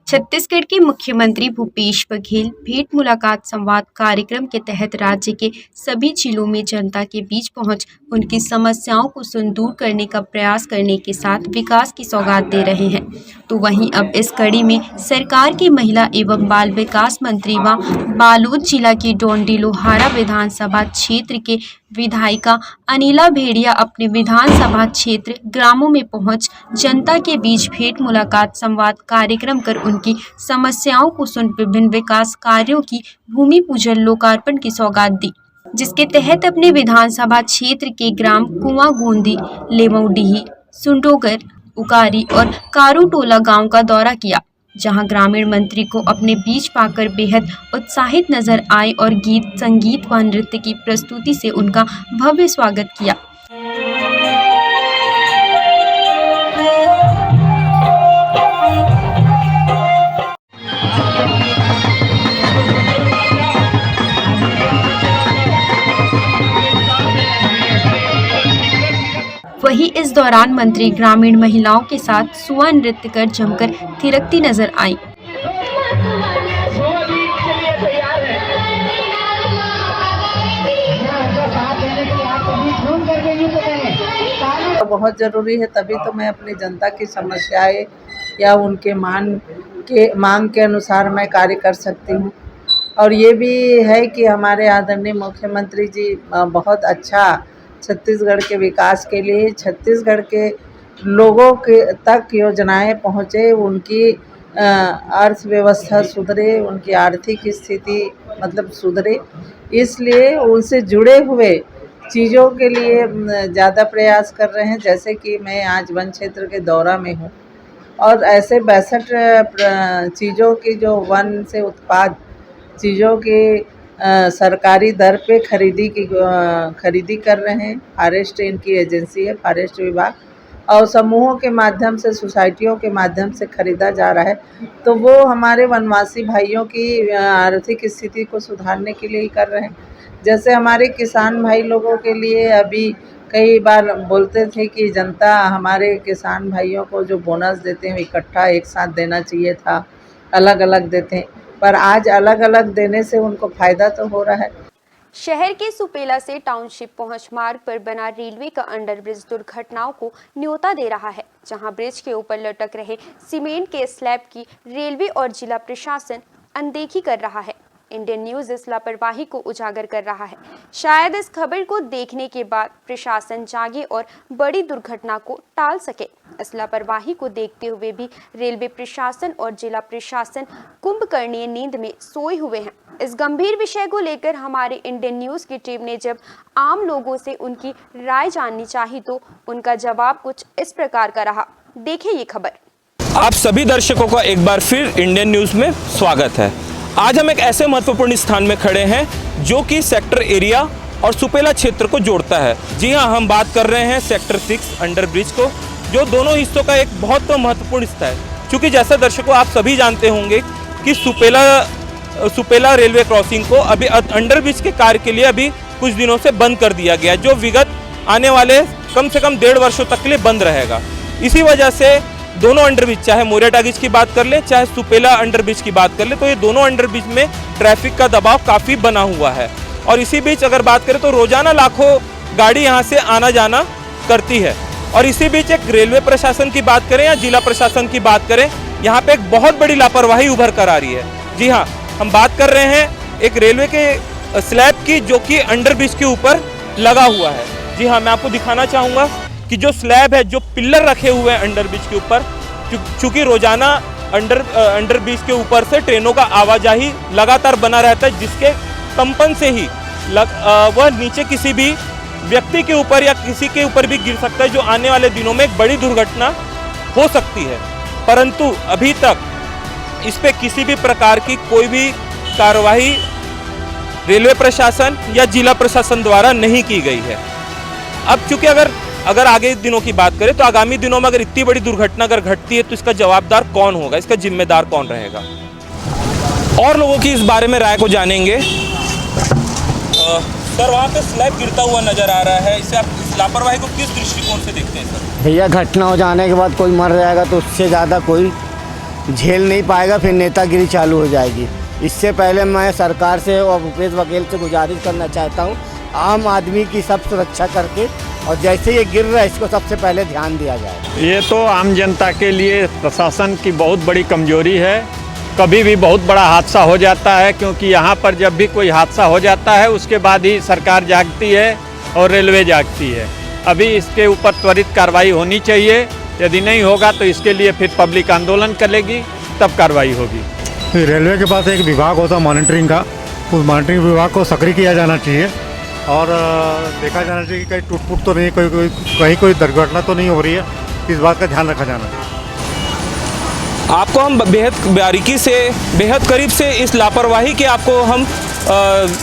छत्तीसगढ़ के मुख्यमंत्री भूपेश बघेल भेंट मुलाकात संवाद कार्यक्रम के तहत राज्य के सभी जिलों में जनता के बीच पहुंच उनकी समस्याओं को सुन दूर करने का प्रयास करने के साथ विकास की सौगात दे रहे हैं। तो वहीं अब इस कड़ी में सरकार की महिला एवं बाल विकास मंत्री व बालोद जिला की डोंडी लोहारा विधानसभा क्षेत्र के विधायिका अनिला भेड़िया अपने विधानसभा क्षेत्र ग्रामों में पहुंच जनता के बीच भेंट मुलाकात संवाद कार्यक्रम कर उनकी समस्याओं को सुन विभिन्न विकास कार्यों की भूमि पूजन लोकार्पण की सौगात दी, जिसके तहत अपने विधानसभा क्षेत्र के ग्राम कुआं गोंदी, लेमौडीही, सुंडोगर, उकारी और कारूटोला गांव का दौरा किया, जहां ग्रामीण मंत्री को अपने बीच पाकर बेहद उत्साहित नजर आए और गीत, संगीत व नृत्य की प्रस्तुति से उनका भव्य स्वागत किया। वहीं इस दौरान मंत्री ग्रामीण महिलाओं के साथ सुआ नृत्य कर जमकर थिरकती नजर आई। बहुत ज़रूरी है, तभी तो मैं अपनी जनता की समस्याएं या उनके मांग के अनुसार मैं कार्य कर सकती हूँ। और ये भी है कि हमारे आदरणीय मुख्यमंत्री जी बहुत अच्छा छत्तीसगढ़ के विकास के लिए, छत्तीसगढ़ के लोगों के तक योजनाएं पहुँचे, उनकी अर्थव्यवस्था सुधरे, उनकी आर्थिक स्थिति मतलब सुधरे, इसलिए उनसे जुड़े हुए चीज़ों के लिए ज़्यादा प्रयास कर रहे हैं। जैसे कि मैं आज वन क्षेत्र के दौरा में हूँ और ऐसे 62 चीज़ों की जो वन से उत्पाद चीज़ों की सरकारी दर पे खरीदी कर रहे हैं। फॉरेस्ट इनकी एजेंसी है, फॉरेस्ट विभाग, और समूहों के माध्यम से, सोसाइटियों के माध्यम से खरीदा जा रहा है। तो वो हमारे वनवासी भाइयों की आर्थिक स्थिति को सुधारने के लिए ही कर रहे हैं। जैसे हमारे किसान भाई लोगों के लिए अभी कई बार बोलते थे कि जनता हमारे किसान भाइयों को जो बोनस देते हैं इकट्ठा एक साथ देना चाहिए था, अलग अलग देते हैं, पर आज अलग अलग देने से उनको फ़ायदा तो हो रहा है। शहर के सुपेला से टाउनशिप पहुंच मार्ग पर बना रेलवे का अंडरब्रिज दुर्घटनाओं को न्योता दे रहा है, जहां ब्रिज के ऊपर लटक रहे सीमेंट के स्लैब की रेलवे और जिला प्रशासन अनदेखी कर रहा है। इंडियन न्यूज इस लापरवाही को उजागर कर रहा है। शायद इस खबर को देखने के बाद प्रशासन जागे और बड़ी दुर्घटना को टाल सके। इस लापरवाही को देखते हुए भी रेलवे प्रशासन और जिला प्रशासन कुंभकर्णीय नींद में सोए हुए हैं। इस गंभीर विषय को लेकर हमारे इंडियन न्यूज की टीम ने जब आम लोगों से उनकी राय जाननी चाही तो उनका जवाब कुछ इस प्रकार का रहा। देखिए ये खबर। आप सभी दर्शकों का एक बार फिर इंडियन न्यूज में स्वागत है। आज हम एक ऐसे महत्वपूर्ण स्थान में खड़े हैं जो कि सेक्टर एरिया और सुपेला क्षेत्र को जोड़ता है। जी हाँ, हम बात कर रहे हैं सेक्टर 6 अंडरब्रिज को, जो दोनों हिस्सों का एक बहुत महत्वपूर्ण हिस्सा है। क्योंकि जैसा दर्शकों आप सभी जानते होंगे कि सुपेला रेलवे क्रॉसिंग को अभी अंडरब्रिज के कार्य के लिए अभी कुछ दिनों से बंद कर दिया गया, जो विगत आने वाले कम से कम 1.5 वर्षों तक के लिए बंद रहेगा। इसी वजह से दोनों अंडरब्रिज, चाहे मोरिया टाकीज की बात कर ले चाहे सुपेला अंडरब्रिज की बात कर ले, तो ये दोनों अंडरब्रिज में ट्रैफिक का दबाव काफ़ी बना हुआ है। और इसी बीच अगर बात करें तो रोजाना लाखों गाड़ी यहाँ से आना जाना करती है। और इसी बीच एक रेलवे प्रशासन की बात करें या जिला प्रशासन की बात करें, यहाँ पे एक बहुत बड़ी लापरवाही उभर कर आ रही है। जी हाँ, हम बात कर रहे हैं एक रेलवे के स्लैब की, जो कि अंडरब्रिज के ऊपर लगा हुआ है। जी हाँ, मैं आपको दिखाना चाहूँगा कि जो स्लैब है, जो पिल्लर रखे हुए हैं अंडरब्रिज के ऊपर, चूँकि रोजाना अंडरब्रिज के ऊपर से ट्रेनों का आवाजाही लगातार बना रहता है, जिसके कंपन से ही वह नीचे किसी भी व्यक्ति के ऊपर या किसी के ऊपर भी गिर सकता है, जो आने वाले दिनों में एक बड़ी दुर्घटना हो सकती है। परंतु अभी तक इस पे किसी भी प्रकार की कोई भी कार्रवाई रेलवे प्रशासन या जिला प्रशासन द्वारा नहीं की गई है। अब चूंकि अगर आगे दिनों की बात करें तो आगामी दिनों में अगर इतनी बड़ी दुर्घटना अगर घटती है तो इसका जवाबदार कौन होगा, इसका जिम्मेदार कौन रहेगा। और लोगों की इस बारे में राय को जानेंगे। सर, वहाँ पे स्लैब गिरता हुआ नजर आ रहा है, इसे आप इस लापरवाही को किस दृष्टिकोण से देखते हैं सर? भैया, घटना हो जाने के बाद कोई मर जाएगा तो उससे ज़्यादा कोई झेल नहीं पाएगा, फिर नेतागिरी चालू हो जाएगी। इससे पहले मैं सरकार से और भूपेश बघेल से गुजारिश करना चाहता हूँ, आम आदमी की सब सुरक्षा करके, और जैसे ये गिर रहा है इसको सबसे पहले ध्यान दिया जाए। ये तो आम जनता के लिए प्रशासन की बहुत बड़ी कमजोरी है। कभी भी बहुत बड़ा हादसा हो जाता है, क्योंकि यहाँ पर जब भी कोई हादसा हो जाता है उसके बाद ही सरकार जागती है और रेलवे जागती है। अभी इसके ऊपर त्वरित कार्रवाई होनी चाहिए। यदि नहीं होगा तो इसके लिए फिर पब्लिक आंदोलन करेगी, तब कार्रवाई होगी। रेलवे के पास एक विभाग होता है मॉनिटरिंग का, उस मॉनिटरिंग विभाग को सक्रिय किया जाना चाहिए और देखा जाना चाहिए कि कहीं टूट-फूट तो नहीं, कहीं कोई दुर्घटना तो नहीं हो रही है, इस बात का ध्यान रखा जाना चाहिए। आपको हम बेहद बारीकी से, बेहद करीब से इस लापरवाही के आपको हम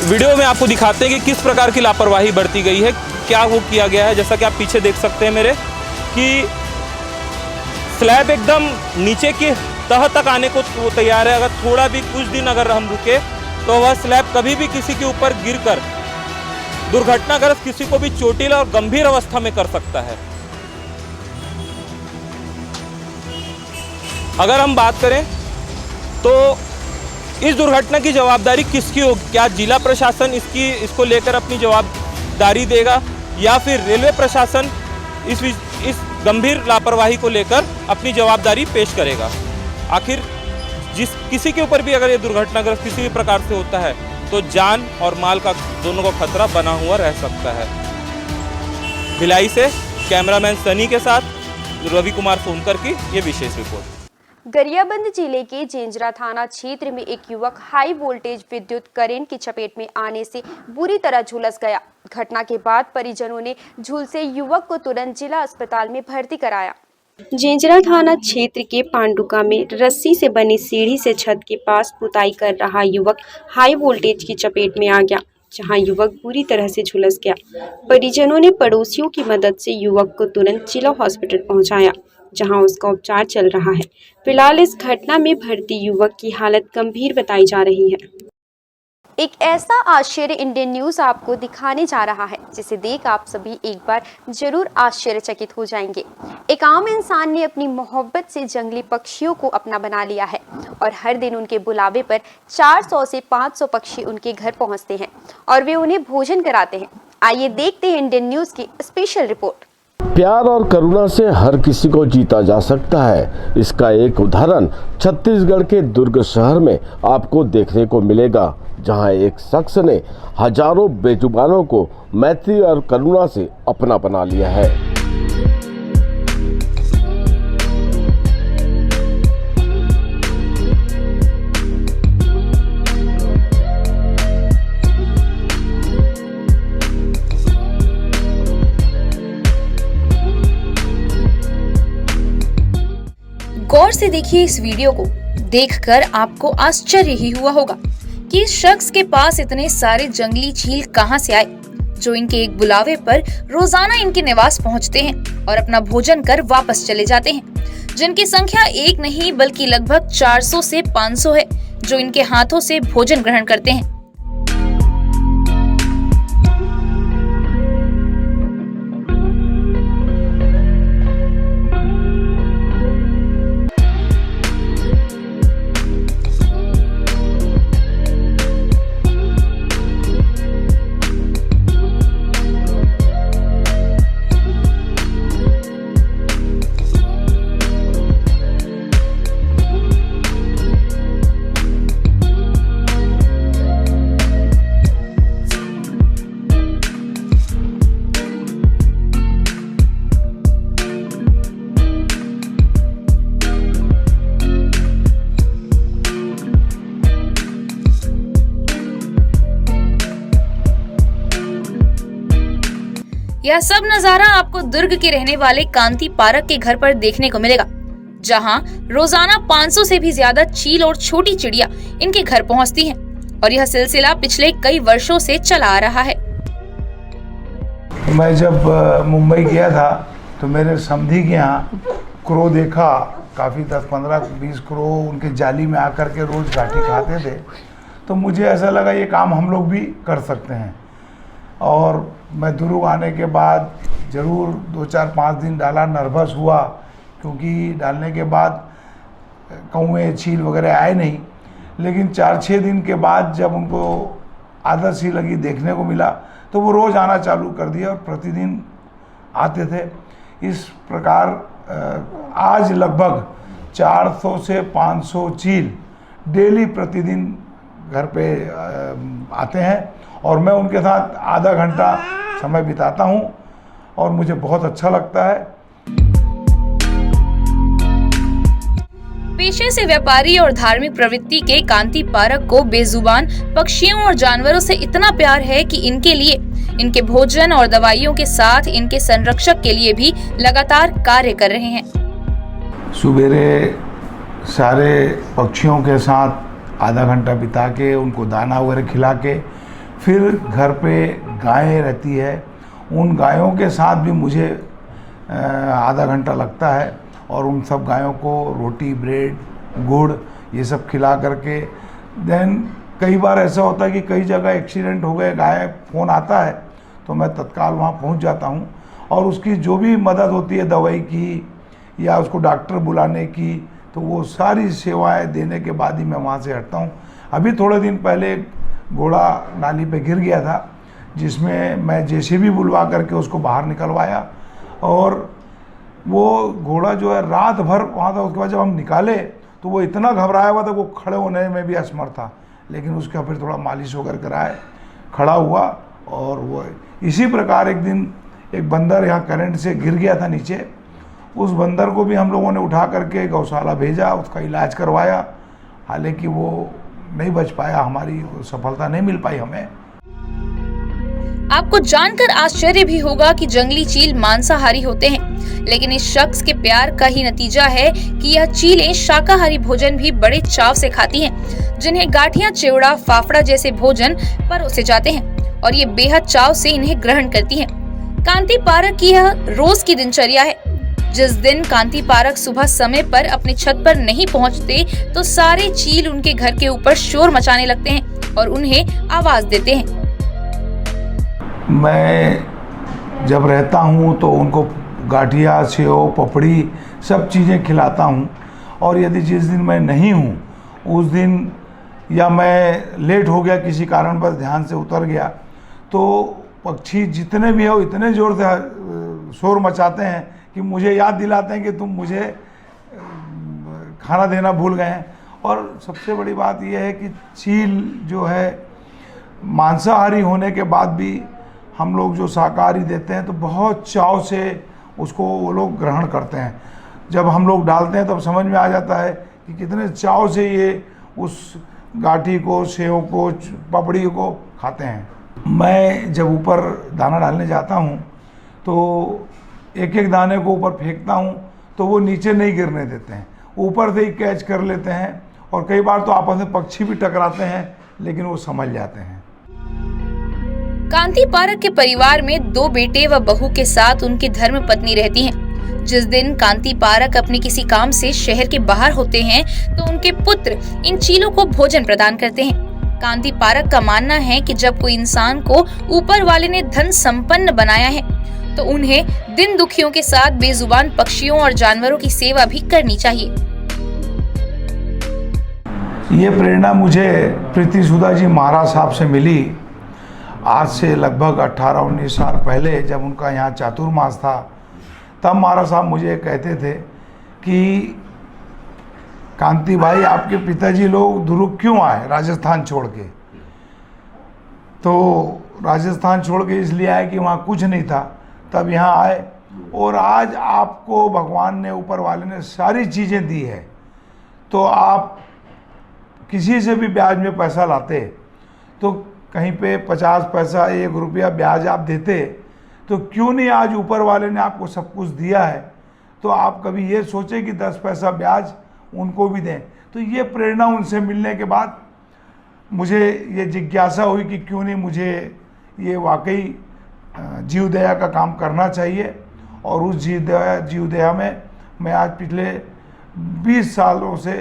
वीडियो में आपको दिखाते हैं कि किस प्रकार की लापरवाही बरती गई है, क्या वो किया गया है। जैसा कि आप पीछे देख सकते हैं मेरे कि स्लैब एकदम नीचे की तह तक आने को तैयार है। अगर थोड़ा भी कुछ दिन अगर हम रुके तो वह स्लैब कभी भी किसी के ऊपर गिरकर दुर्घटनाग्रस्त किसी को भी चोटिल और गंभीर अवस्था में कर सकता है। अगर हम बात करें तो इस दुर्घटना की जवाबदारी किसकी होगी? क्या जिला प्रशासन इसको लेकर अपनी जवाबदारी देगा या फिर रेलवे प्रशासन इस गंभीर लापरवाही को लेकर अपनी जवाबदारी पेश करेगा? आखिर किसी के ऊपर भी अगर ये दुर्घटनाग्रस्त किसी भी प्रकार से होता है तो जान और माल का दोनों का खतरा बना हुआ रह सकता है। भिलाई से कैमरामैन सनी के साथ रवि कुमार सोनकर की ये विशेष रिपोर्ट। गरियाबंद जिले के जेंजरा थाना क्षेत्र में एक युवक हाई वोल्टेज विद्युत करंट की चपेट में आने से बुरी तरह झुलस गया। घटना के बाद परिजनों ने झुलसे युवक को तुरंत जिला अस्पताल में भर्ती कराया। जेंजरा थाना क्षेत्र के पांडुका में रस्सी से बनी सीढ़ी से छत के पास पुताई कर रहा युवक हाई वोल्टेज की चपेट में आ गया, जहां युवक बुरी तरह से झुलस गया। परिजनों ने पड़ोसियों की मदद से युवक को तुरंत जिला हॉस्पिटल पहुंचाया, जहां उसका उपचार चल रहा है। फिलहाल इस घटना में भर्ती युवक की हालत गंभीर बताई जा रही है। एक ऐसा आश्चर्य इंडियन न्यूज आपको दिखाने जा रहा है जिसे देख आप सभी एक बार जरूर आश्चर्यचकित हो जाएंगे। एक आम इंसान ने अपनी मोहब्बत से जंगली पक्षियों को अपना बना लिया है और हर दिन उनके बुलावे पर 400 से 500 पक्षी उनके घर पहुंचते हैं और वे उन्हें भोजन कराते हैं। आइए देखते हैं इंडियन न्यूज की स्पेशल रिपोर्ट। प्यार और करुणा से हर किसी को जीता जा सकता है। इसका एक उदाहरण छत्तीसगढ़ के दुर्ग शहर में आपको देखने को मिलेगा, जहां एक शख्स ने हजारों बेजुबानों को मैत्री और करुणा से अपना बना लिया है। गौर से देखिए इस वीडियो को। देखकर आपको आश्चर्य ही हुआ होगा कि इस शख्स के पास इतने सारे जंगली चील कहां से आए, जो इनके एक बुलावे पर रोजाना इनके निवास पहुंचते हैं और अपना भोजन कर वापस चले जाते हैं, जिनकी संख्या एक नहीं बल्कि लगभग 400 से 500 है, जो इनके हाथों से भोजन ग्रहण करते हैं। यह सब नजारा आपको दुर्ग के रहने वाले कांति पारक के घर पर देखने को मिलेगा, जहां रोजाना 500 से भी ज्यादा चील और छोटी चिड़िया इनके घर पहुंचती हैं और यह सिलसिला पिछले कई वर्षों से चला आ रहा है। मैं जब मुंबई गया था तो मेरे समधी के यहाँ क्रो देखा, काफ़ी 10, 15, 20 क्रो उनके जाली में आकर के रोज़ घाटी खाते थे। तो मुझे ऐसा लगा ये काम हम लोग भी कर सकते हैं। और मैं दुर्ग आने के बाद ज़रूर 2, 4, 5 दिन डाला। नर्वस हुआ क्योंकि डालने के बाद कौवे चील वगैरह आए नहीं, लेकिन 4-6 दिन के बाद जब उनको आदत सी लगी, देखने को मिला, तो वो रोज़ आना चालू कर दिया और प्रतिदिन आते थे। इस प्रकार आज लगभग 400 से 500 चील डेली प्रतिदिन घर पे आते हैं और मैं उनके साथ आधा घंटा समय बिताता हूं और मुझे बहुत अच्छा लगता है। पेशे से व्यापारी और धार्मिक प्रवृत्ति के कांति पारक को बेजुबान पक्षियों और जानवरों से इतना प्यार है कि इनके लिए, इनके भोजन और दवाइयों के साथ इनके संरक्षक के लिए भी लगातार कार्य कर रहे हैं। सुबेरे सारे पक्षियों के साथ आधा घंटा बिता के उनको दाना वगैरह खिला के फिर घर पे गायें रहती है, उन गायों के साथ भी मुझे आधा घंटा लगता है और उन सब गायों को रोटी, ब्रेड, गुड़ ये सब खिला करके देन कई बार ऐसा होता है कि कई जगह एक्सीडेंट हो गए, गाय फ़ोन आता है तो मैं तत्काल वहाँ पहुँच जाता हूँ और उसकी जो भी मदद होती है दवाई की या उसको डॉक्टर बुलाने की, तो वो सारी सेवाएं देने के बाद ही मैं वहाँ से हटता हूँ। अभी थोड़े दिन पहले घोड़ा नाली पे गिर गया था, जिसमें मैं जेसीबी बुलवा करके उसको बाहर निकलवाया और वो घोड़ा जो है रात भर वहाँ था। उसके बाद जब हम निकाले तो वो इतना घबराया हुआ था, वो खड़े होने में भी असमर्थ था, लेकिन उसका फिर थोड़ा मालिश वगैरह कराए, खड़ा हुआ। और वो इसी प्रकार एक दिन एक बंदर यहाँ करंट से गिर गया था नीचे, उस बंदर को भी हम लोगों ने उठा करके गौशाला भेजा, उसका इलाज करवाया। हालांकि वो नहीं बच पाया, हमारी सफलता नहीं मिल पाई हमें। आपको जानकर आश्चर्य भी होगा कि जंगली चील मांसाहारी होते हैं, लेकिन इस शख्स के प्यार का ही नतीजा है कि यह चीलें शाकाहारी भोजन भी बड़े चाव से खाती हैं, जिन्हें गाठियां, चिवड़ा, फाफड़ा जैसे भोजन परोसे जाते हैं और ये बेहद चाव से इन्हें ग्रहण करती हैं। कांति पारक की यह रोज की दिनचर्या है। जिस दिन कांति पारक सुबह समय पर अपने छत पर नहीं पहुंचते तो सारे चील उनके घर के ऊपर शोर मचाने लगते हैं और उन्हें आवाज देते हैं। मैं जब रहता हूँ तो उनको गाठिया, सेव, पपड़ी सब चीज़ें खिलाता हूँ। और यदि जिस दिन मैं नहीं हूँ उस दिन या मैं लेट हो गया किसी कारण बस ध्यान से उतर गया तो पक्षी जितने भी हो इतने ज़ोर से शोर मचाते हैं कि मुझे याद दिलाते हैं कि तुम मुझे खाना देना भूल गए हैं। और सबसे बड़ी बात यह है कि चील जो है मांसाहारी होने के बाद भी हम लोग जो शाकाहारी देते हैं तो बहुत चाव से उसको वो लोग ग्रहण करते हैं। जब हम लोग डालते हैं तब समझ में आ जाता है कि कितने चाव से ये उस गाठी को, सेव को, पपड़ी को खाते हैं। मैं जब ऊपर दाना डालने जाता हूँ तो एक एक दाने को ऊपर फेंकता हूँ तो वो नीचे नहीं गिरने देते हैं, ऊपर से ही कैच कर लेते हैं। और कई बार तो आपस में पक्षी भी टकराते हैं लेकिन वो समझ जाते हैं। कांति पारक के परिवार में 2 बेटे व बहू के साथ उनकी धर्म पत्नी रहती हैं। जिस दिन कांति पारक अपने किसी काम से शहर के बाहर होते हैं तो उनके पुत्र इन चीलों को भोजन प्रदान करते हैं। कांति पारक का मानना है कि जब कोई इंसान को ऊपर वाले ने धन संपन्न बनाया है तो उन्हें दिन दुखियों के साथ बेजुबान पक्षियों और जानवरों की सेवा भी करनी चाहिए। ये प्रेरणा मुझे प्रीति सुधा जी महाराज साहब से मिली आज से लगभग 18-19 साल पहले, जब उनका यहाँ चातुर्मास था। तब महाराज साहब मुझे कहते थे कि कांति भाई आपके पिताजी लोग दुर्ग क्यों आए राजस्थान छोड़ के। तो राजस्थान छोड़ के इसलिए आए कि वहाँ कुछ नहीं था, तब यहाँ आए। और आज आपको भगवान ने, ऊपर वाले ने सारी चीज़ें दी है, तो आप किसी से भी ब्याज में पैसा लाते तो कहीं पे 50 पैसा, 1 रुपया ब्याज आप देते, तो क्यों नहीं आज ऊपर वाले ने आपको सब कुछ दिया है तो आप कभी ये सोचें कि 10 पैसा ब्याज उनको भी दें। तो ये प्रेरणा उनसे मिलने के बाद मुझे ये जिज्ञासा हुई कि क्यों नहीं मुझे ये वाकई जीव दया का काम करना चाहिए। और उस जीव दया में मैं आज पिछले 20 सालों से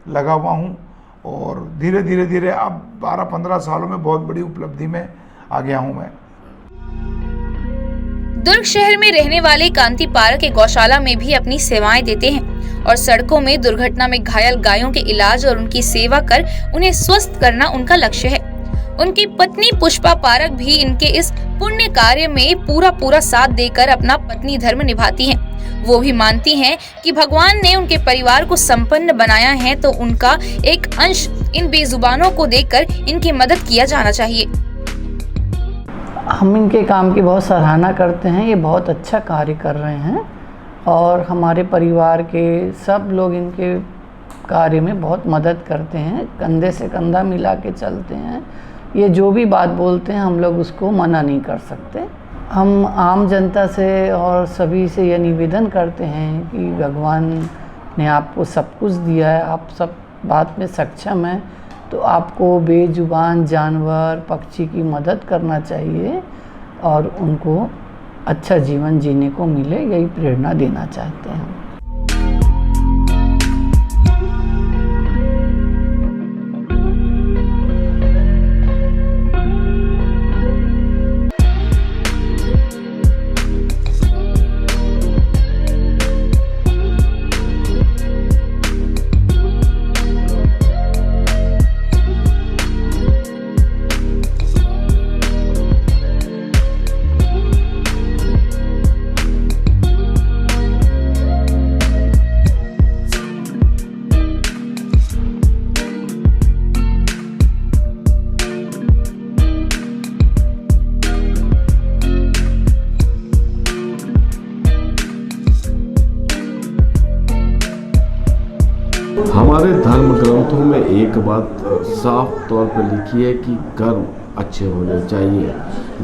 लगा हुआ हूँ और धीरे धीरे अब 12-15 सालों में बहुत बड़ी उपलब्धि में आ गया हूँ मैं। दुर्ग शहर में रहने वाले कांति पारक एक गौशाला में भी अपनी सेवाएं देते हैं और सड़कों में दुर्घटना में घायल गायों के इलाज और उनकी सेवा कर उन्हें स्वस्थ करना उनका लक्ष्य है। उनकी पत्नी पुष्पा पारक भी इनके इस पुण्य कार्य में पूरा साथ देकर अपना पत्नी धर्म निभाती हैं। वो भी मानती हैं कि भगवान ने उनके परिवार को संपन्न बनाया है तो उनका एक अंश इन बेजुबानों को देकर इनकी मदद किया जाना चाहिए। हम इनके काम की बहुत सराहना करते हैं, ये बहुत अच्छा कार्य कर रहे हैं और हमारे परिवार के सब लोग इनके कार्य में बहुत मदद करते हैं, कंधे से कंधा मिला के चलते हैं। ये जो भी बात बोलते हैं हम लोग उसको मना नहीं कर सकते। हम आम जनता से और सभी से ये निवेदन करते हैं कि भगवान ने आपको सब कुछ दिया है, आप सब बात में सक्षम हैं, तो आपको बेजुबान जानवर, पक्षी की मदद करना चाहिए और उनको अच्छा जीवन जीने को मिले, यही प्रेरणा देना चाहते हैं। हमारे धर्म ग्रंथों में एक बात साफ तौर पर लिखी है कि कर्म अच्छे होने चाहिए।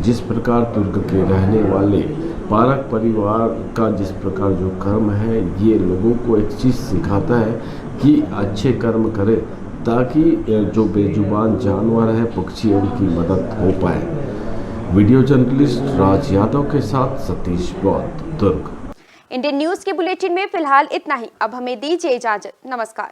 जिस प्रकार दुर्ग के रहने वाले पारक परिवार का जिस प्रकार जो कर्म है, ये लोगों को एक चीज़ सिखाता है कि अच्छे कर्म करें ताकि जो बेजुबान जानवर है, पक्षी, उनकी मदद हो पाए। वीडियो जर्नलिस्ट राज यादव के साथ सतीश बौद्ध, दुर्ग। इंडियन न्यूज के बुलेटिन में फिलहाल इतना ही। अब हमें दीजिए इजाजत। नमस्कार।